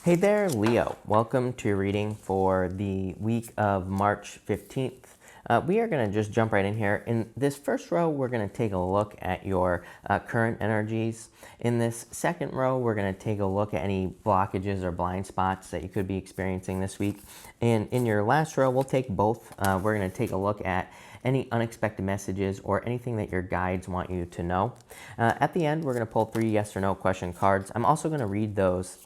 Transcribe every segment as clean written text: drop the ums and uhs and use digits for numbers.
Hey there, Leo. Welcome to your reading for the week of March 15th. We are going to just jump right in here. In this first row, we're going to take a look at your current energies. In this second row, we're going to take a look at any blockages or blind spots that you could be experiencing this week. And in your last row, we'll take both. We're going to take a look at any unexpected messages or anything that your guides want you to know. At the end, we're going to pull 3 yes or no question cards. I'm also going to read those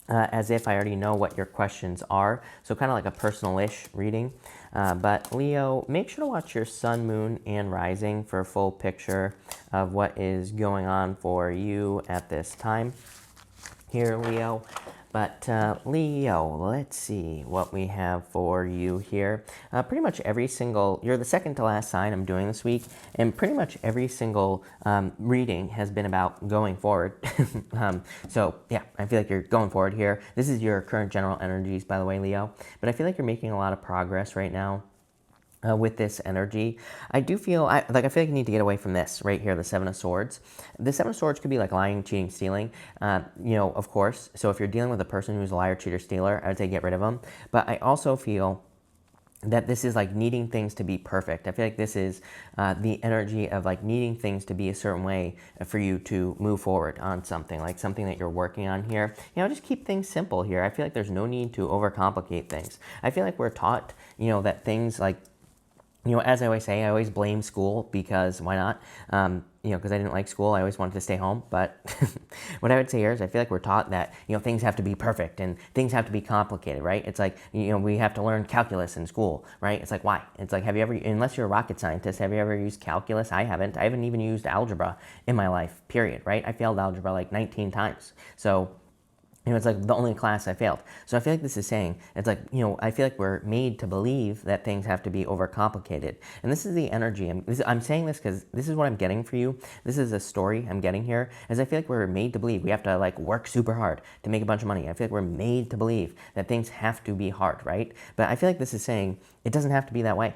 as if I already know what your questions are. So kind of like a personal-ish reading. But Leo, make sure to watch your sun, moon, and rising for a full picture of what is going on for you at this time here, Leo. But Leo, let's see what we have for you here. Pretty much every single, you're the second to last sign I'm doing this week, and pretty much every single reading has been about going forward. So yeah, I feel like you're going forward here. This is your current general energies, by the way, Leo. But I feel like you're making a lot of progress right now. With this energy, I do feel I feel like you need to get away from this right here, the Seven of Swords. The Seven of Swords could be like lying, cheating, stealing, of course. So if you're dealing with a person who's a liar, cheater, stealer, I would say get rid of them. But I also feel that this is like needing things to be perfect. I feel like this is the energy of like needing things to be a certain way for you to move forward on something, like something that you're working on here. Just keep things simple here. I feel like there's no need to overcomplicate things. I feel like we're taught, that things like, as I always say, I always blame school because why not? Because I didn't like school. I always wanted to stay home. But what I would say here is I feel like we're taught that, things have to be perfect and things have to be complicated, right? It's like, we have to learn calculus in school, right? It's like, why? It's like, have you ever, unless you're a rocket scientist, have you ever used calculus? I haven't. I haven't even used algebra in my life, period, right? I failed algebra like 19 times. So it's like the only class I failed. So I feel like this is saying, it's like, I feel like we're made to believe that things have to be overcomplicated. And this is the energy. I'm saying this because this is what I'm getting for you. This is a story I'm getting here, as I feel like we're made to believe we have to like work super hard to make a bunch of money. I feel like we're made to believe that things have to be hard, right? But I feel like this is saying it doesn't have to be that way.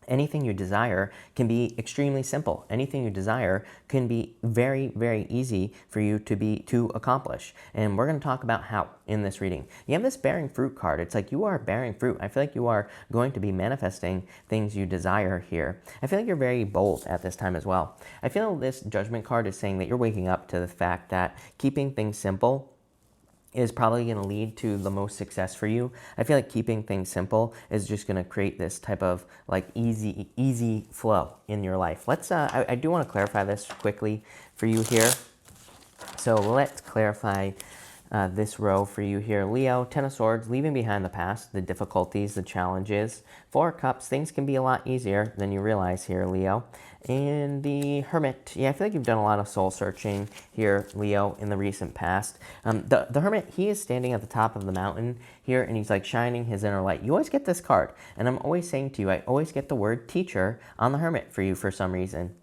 Anything you desire can be extremely simple. Anything you desire can be very, very easy for you to accomplish. And we're going to talk about how in this reading. You have this bearing fruit card. It's like you are bearing fruit. I feel like you are going to be manifesting things you desire here. I feel like you're very bold at this time as well. I feel this judgment card is saying that you're waking up to the fact that keeping things simple is probably going to lead to the most success for you. I feel like keeping things simple is just going to create this type of like easy flow in your life. I do want to clarify this quickly for you here. So let's clarify this row for you here. Leo, Ten of Swords, leaving behind the past, the difficulties, the challenges. Four of Cups, things can be a lot easier than you realize here, Leo. And the Hermit, I feel like you've done a lot of soul searching here, Leo, in the recent past. The Hermit, he is standing at the top of the mountain here, and he's like shining his inner light. You always get this card, and I'm always saying to you, I always get the word teacher on the Hermit for you for some reason.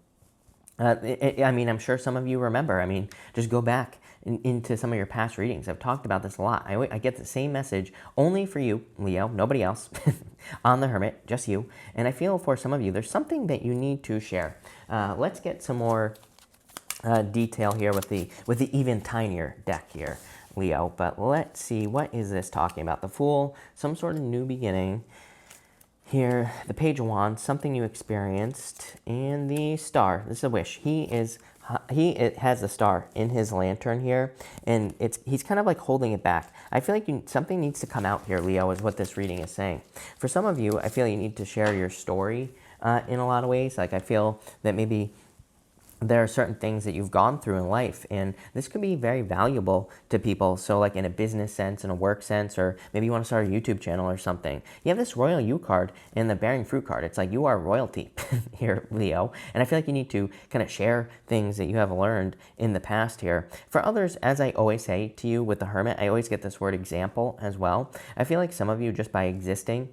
I'm sure some of you remember. Just go back into some of your past readings. I've talked about this a lot. I get the same message only for you, Leo, nobody else, on the Hermit, just you. And I feel for some of you, there's something that you need to share. Let's get some more detail here with the even tinier deck here, Leo. But let's see, what is this talking about? The Fool, some sort of new beginning. Here, the Page of Wands, something you experienced, and the Star. This is a wish. He has a star in his lantern here, and he's kind of like holding it back. I feel like something needs to come out here, Leo, is what this reading is saying. For some of you, I feel you need to share your story in a lot of ways. Like I feel that maybe there are certain things that you've gone through in life, and this could be very valuable to people. So like in a business sense, in a work sense, or maybe you want to start a YouTube channel or something. You have this Royal You card and the Bearing Fruit card. It's like you are royalty here, Leo. And I feel like you need to kind of share things that you have learned in the past here. For others, as I always say to you with the Hermit, I always get this word example as well. I feel like some of you, just by existing,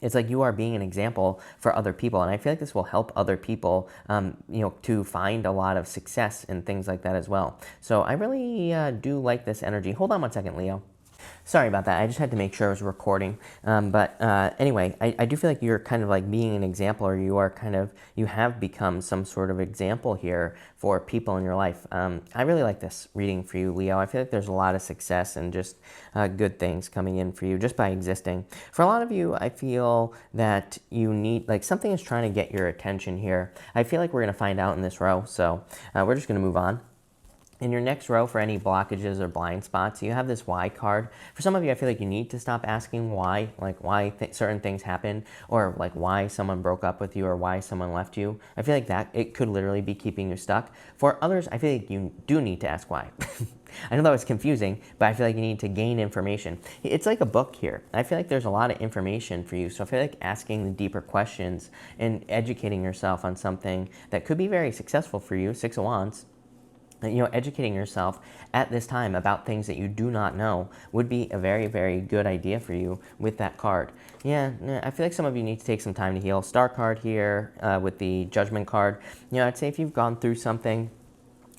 it's like you are being an example for other people. And I feel like this will help other people, to find a lot of success and things like that as well. So I really do like this energy. Hold on one second, Leo. Sorry about that. I just had to make sure I was recording. Anyway, I do feel like you're kind of like being an example, or you have become some sort of example here for people in your life. I really like this reading for you, Leo. I feel like there's a lot of success and just good things coming in for you just by existing. For a lot of you, I feel that you need, like, something is trying to get your attention here. I feel like we're going to find out in this row, so we're just going to move on. In your next row, for any blockages or blind spots, you have this why card. For some of you, I feel like you need to stop asking why, like why certain things happen, or like why someone broke up with you, or why someone left you. I feel like that it could literally be keeping you stuck. For others, I feel like you do need to ask why. I know that was confusing, but I feel like you need to gain information. It's like a book here. I feel like there's a lot of information for you, so I feel like asking the deeper questions and educating yourself on something that could be very successful for you, Six of Wands. Educating yourself at this time about things that you do not know would be a very, very good idea for you with that card. Yeah, I feel like some of you need to take some time to heal. Star card here with the Judgment card. I'd say if you've gone through something,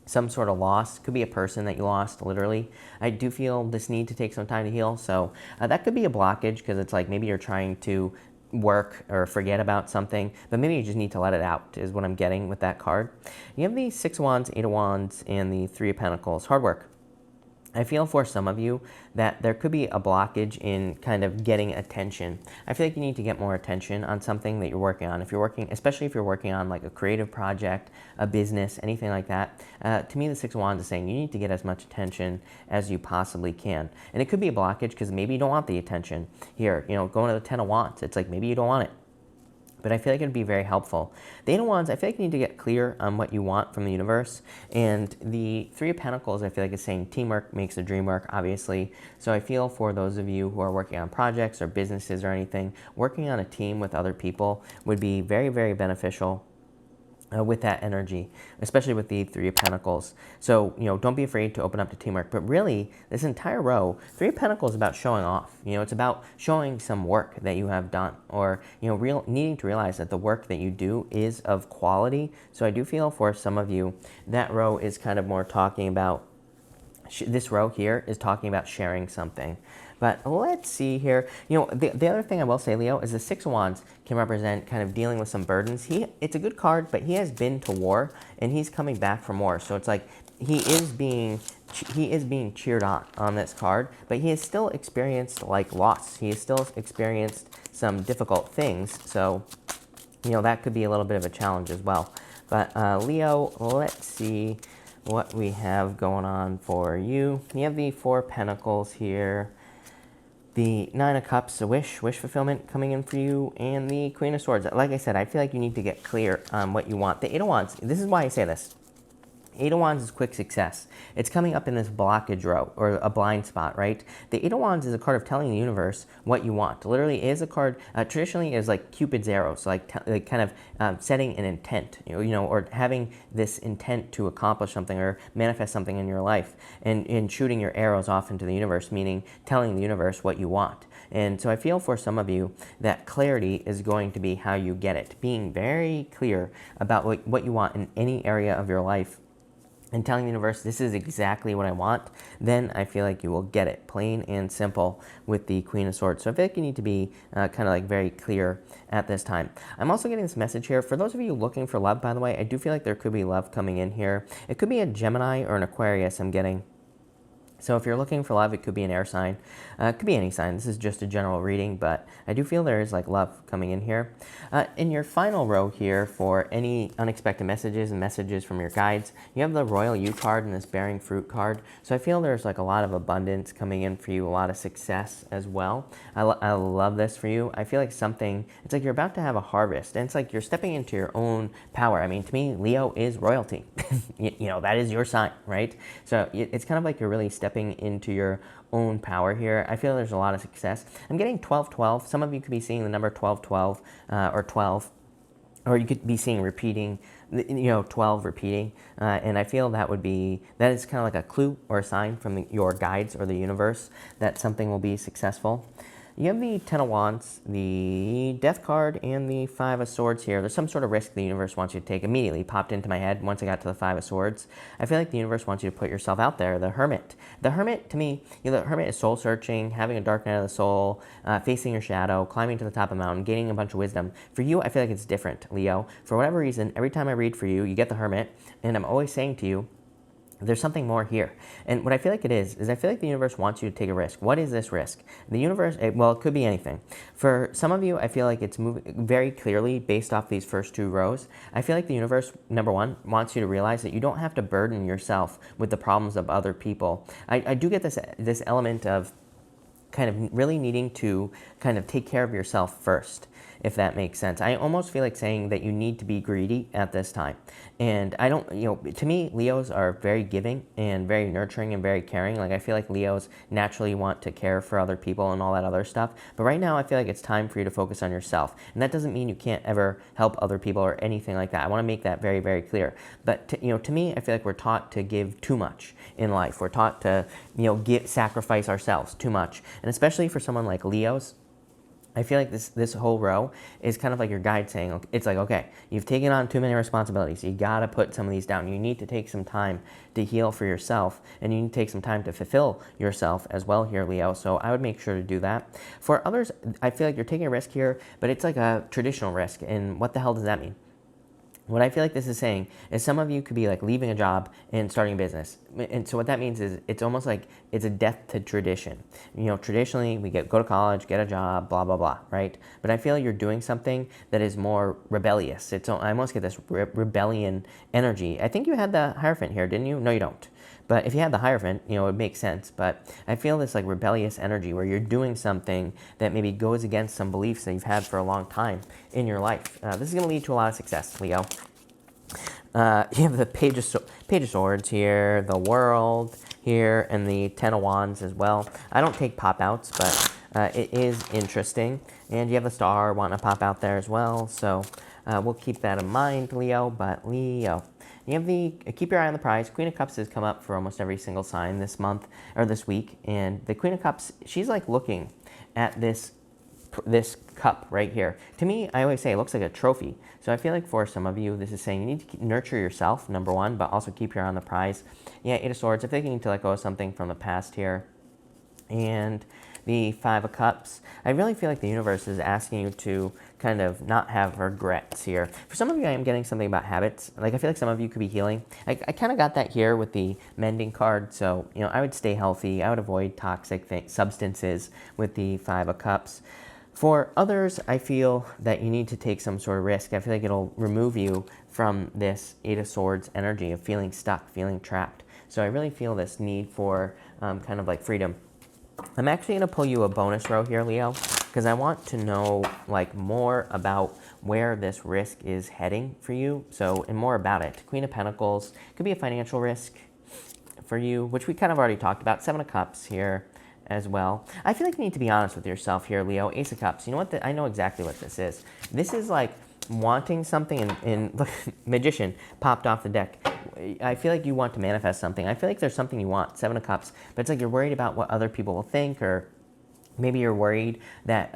some sort of loss, could be a person that you lost, literally. I do feel this need to take some time to heal. So that could be a blockage, because it's like maybe you're trying to work or forget about something, but maybe you just need to let it out, is what I'm getting with that card. You have the Six of Wands, Eight of Wands, and the Three of Pentacles. Hard work. I feel for some of you that there could be a blockage in kind of getting attention. I feel like you need to get more attention on something that you're working on. If you're working, especially if you're working on like a creative project, a business, anything like that, to me the Six of Wands is saying you need to get as much attention as you possibly can. And it could be a blockage because maybe you don't want the attention here. Going to the Ten of Wands, it's like maybe you don't want it. But I feel like it'd be very helpful. The Eight of Wands, I feel like you need to get clear on what you want from the universe. And the Three of Pentacles, I feel like it's saying teamwork makes the dream work, obviously. So I feel for those of you who are working on projects or businesses or anything, working on a team with other people would be very, very beneficial with that energy, especially with the Three of Pentacles. So, don't be afraid to open up to teamwork. But really, this entire row, Three of Pentacles is about showing off. It's about showing some work that you have done, or, needing to realize that the work that you do is of quality. So I do feel for some of you, that row is kind of more talking about, this row here is talking about sharing something. But let's see here. The other thing I will say, Leo, is the Six of Wands can represent kind of dealing with some burdens. It's a good card, but he has been to war, and he's coming back from war. So it's like he is being cheered on this card, but he has still experienced like loss. He has still experienced some difficult things. So, that could be a little bit of a challenge as well. But Leo, let's see what we have going on for you. You have the Four of Pentacles here. The Nine of Cups, a wish fulfillment coming in for you, and the Queen of Swords. Like I said, I feel like you need to get clear on what you want. The Eight of Wands, this is why I say this. Eight of Wands is quick success. It's coming up in this blockage row, or a blind spot, right? The Eight of Wands is a card of telling the universe what you want. Literally is a card, traditionally is like Cupid's arrow, so like kind of setting an intent, or having this intent to accomplish something or manifest something in your life, and shooting your arrows off into the universe, meaning telling the universe what you want. And so I feel for some of you that clarity is going to be how you get it. Being very clear about what you want in any area of your life, and telling the universe, this is exactly what I want, then I feel like you will get it, plain and simple, with the Queen of Swords. So I feel like you need to be kind of like very clear at this time. I'm also getting this message here. For those of you looking for love, by the way, I do feel like there could be love coming in here. It could be a Gemini or an Aquarius, I'm getting. So if you're looking for love, it could be an air sign. It could be any sign. This is just a general reading, but I do feel there is like love coming in here. In your final row here, for any unexpected messages and messages from your guides, you have the Royal You card and this Bearing Fruit card. So I feel there's like a lot of abundance coming in for you, a lot of success as well. I love this for you. I feel like it's like you're about to have a harvest, and it's like you're stepping into your own power. I mean, to me, Leo is royalty. That is your sign, right? So it's kind of like you're really stepping into your own power here. I feel there's a lot of success. I'm getting 12-12. Some of you could be seeing the number 12-12 or 12, or you could be seeing repeating, 12 repeating. And I feel that is kind of like a clue or a sign from your guides or the universe that something will be successful. You have the Ten of Wands, the Death card, and the Five of Swords here. There's some sort of risk the universe wants you to take. Immediately popped into my head once I got to the Five of Swords. I feel like the universe wants you to put yourself out there. The Hermit. The Hermit, to me, the Hermit is soul searching, having a dark night of the soul, facing your shadow, climbing to the top of a mountain, gaining a bunch of wisdom. For you, I feel like it's different, Leo. For whatever reason, every time I read for you, you get the Hermit, and I'm always saying to you, there's something more here. And what I feel like it is I feel like the universe wants you to take a risk. What is this risk? The universe, well, it could be anything. For some of you, I feel like it's moving very clearly based off these first two rows. I feel like the universe, number one, wants you to realize that you don't have to burden yourself with the problems of other people. I do get this element of kind of really needing to kind of take care of yourself first, if that makes sense. I almost feel like saying that you need to be greedy at this time. And I don't, to me, Leos are very giving and very nurturing and very caring. Like, I feel like Leos naturally want to care for other people and all that other stuff. But right now, I feel like it's time for you to focus on yourself. And that doesn't mean you can't ever help other people or anything like that. I want to make that very, very clear. But, to me, I feel like we're taught to give too much in life. We're taught to, sacrifice ourselves too much. And especially for someone like Leos, I feel like this whole row is kind of like your guide saying, it's like, okay, you've taken on too many responsibilities. You got to put some of these down. You need to take some time to heal for yourself, and you need to take some time to fulfill yourself as well here, Leo. So I would make sure to do that. For others, I feel like you're taking a risk here, but it's like a traditional risk. And what the hell does that mean? What I feel like this is saying is some of you could be like leaving a job and starting a business. And so what that means is it's almost like it's a death to tradition. Traditionally we go to college, get a job, blah, blah, blah, right? But I feel like you're doing something that is more rebellious. I almost get this rebellion energy. I think you had the Hierophant here, didn't you? No, you don't. But if you had the Hierophant, it would make sense. But I feel this like rebellious energy where you're doing something that maybe goes against some beliefs that you've had for a long time in your life. This is going to lead to a lot of success, Leo. You have the Page of Swords here, the World here, and the Ten of Wands as well. I don't take pop-outs, but it is interesting. And you have the Star wanting to pop out there as well. So we'll keep that in mind, Leo. But Leo, you have the keep your eye on the prize. Queen of Cups has come up for almost every single sign this month or this week. And the Queen of Cups, she's like looking at this cup right here. To me, I always say it looks like a trophy. So I feel like for some of you, this is saying you need to nurture yourself, number one, but also keep your eye on the prize. Yeah, Eight of Swords. I think you need to let go of something from the past here. And the Five of Cups. I really feel like the universe is asking you to kind of not have regrets here. For some of you, I am getting something about habits. Like, I feel like some of you could be healing. I kind of got that here with the mending card. So, I would stay healthy. I would avoid toxic substances with the Five of Cups. For others, I feel that you need to take some sort of risk. I feel like it'll remove you from this Eight of Swords energy of feeling stuck, feeling trapped. So I really feel this need for kind of like freedom. I'm actually going to pull you a bonus row here, Leo, because I want to know like more about where this risk is heading for you. So, and more about it. Queen of Pentacles could be a financial risk for you, which we kind of already talked about. Seven of Cups here as well. I feel like you need to be honest with yourself here, Leo. Ace of Cups. You know what? I know exactly what this is. This is like wanting something, and look, Magician popped off the deck. I feel like you want to manifest something. I feel like there's something you want, Seven of Cups, but it's like you're worried about what other people will think, or maybe you're worried that,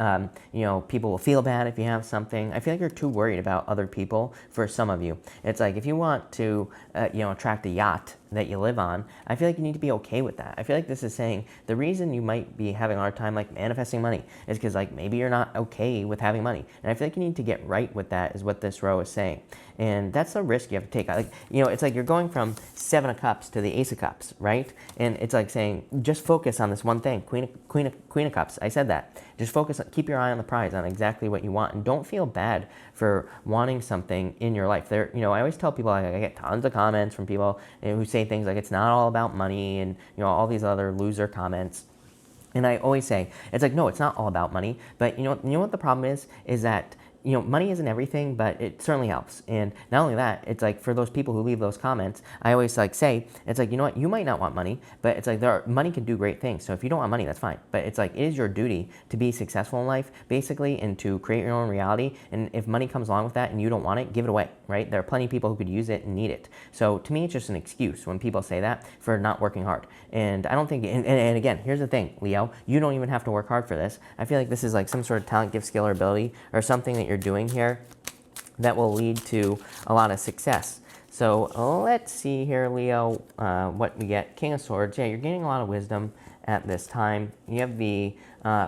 people will feel bad if you have something. I feel like you're too worried about other people for some of you. It's like if you want to, attract a yacht that you live on, I feel like you need to be okay with that. I feel like this is saying the reason you might be having a hard time like manifesting money is because like maybe you're not okay with having money. And I feel like you need to get right with that is what this row is saying. And that's the risk you have to take. It's like you're going from Seven of Cups to the Ace of Cups, right? And it's like saying, just focus on this one thing. Queen of Cups. I said that. Just focus, keep your eye on the prize, on exactly what you want, and don't feel bad for wanting something in your life. I always tell people, I get tons of comments from people who say things like it's not all about money, and all these other loser comments. And I always say, it's like, no, it's not all about money. But you know what the problem is that money isn't everything, but it certainly helps. And not only that, it's like for those people who leave those comments, I always like say, it's like, you know what, you might not want money, but it's like money can do great things. So if you don't want money, that's fine. But it's like, it is your duty to be successful in life, basically, and to create your own reality. And if money comes along with that and you don't want it, give it away, right? There are plenty of people who could use it and need it. So to me, it's just an excuse when people say that for not working hard. And I don't think, and again, here's the thing, Leo, you don't even have to work hard for this. I feel like this is like some sort of talent, gift, skill, or ability, or something that you're doing here that will lead to a lot of success. So let's see here, Leo, what we get. King of Swords. Yeah, you're gaining a lot of wisdom at this time. You have the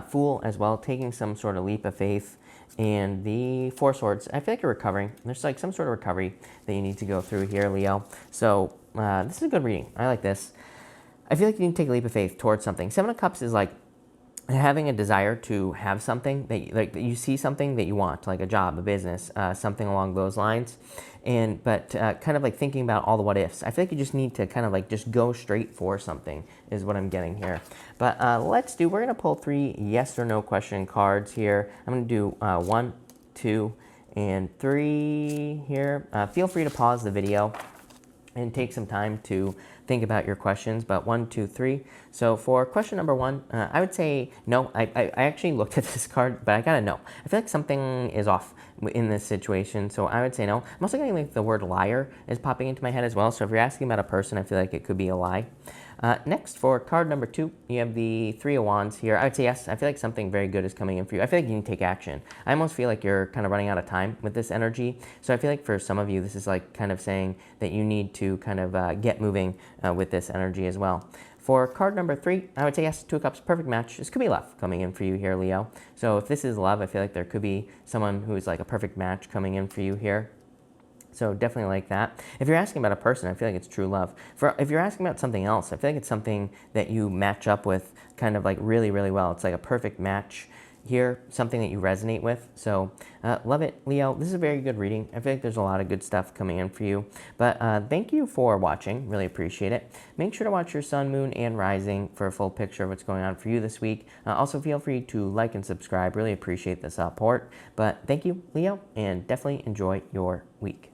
Fool as well, taking some sort of leap of faith. And the Four Swords, I feel like you're recovering. There's like some sort of recovery that you need to go through here, Leo. So this is a good reading. I like this. I feel like you need to take a leap of faith towards something. Seven of Cups is like having a desire to have something that you see something that you want, like a job, a business, something along those lines. But kind of like thinking about all the what ifs. I feel like you just need to kind of like just go straight for something is what I'm getting here. But we're going to pull 3 yes or no question cards here. I'm going to do 1, 2, and 3 here. Feel free to pause the video and take some time to think about your questions, but 1, 2, 3. So for question number 1, I would say no. I actually looked at this card, but I gotta know. I feel like something is off in this situation, so I would say no. I'm also getting like the word liar is popping into my head as well, so if you're asking about a person, I feel like it could be a lie. Next, for card number 2, you have the 3 of Wands here. I would say yes. I feel like something very good is coming in for you. I feel like you need to take action. I almost feel like you're kind of running out of time with this energy. So I feel like for some of you, this is like kind of saying that you need to kind of get moving with this energy as well. For card number 3, I would say yes, 2 of Cups, perfect match. This could be love coming in for you here, Leo. So if this is love, I feel like there could be someone who is like a perfect match coming in for you here. So definitely like that. If you're asking about a person, I feel like it's true love. If you're asking about something else, I feel like it's something that you match up with kind of like really, really well. It's like a perfect match here, something that you resonate with. So love it, Leo. This is a very good reading. I feel like there's a lot of good stuff coming in for you. But thank you for watching. Really appreciate it. Make sure to watch your sun, moon, and rising for a full picture of what's going on for you this week. Also, feel free to like and subscribe. Really appreciate the support. But thank you, Leo, and definitely enjoy your week.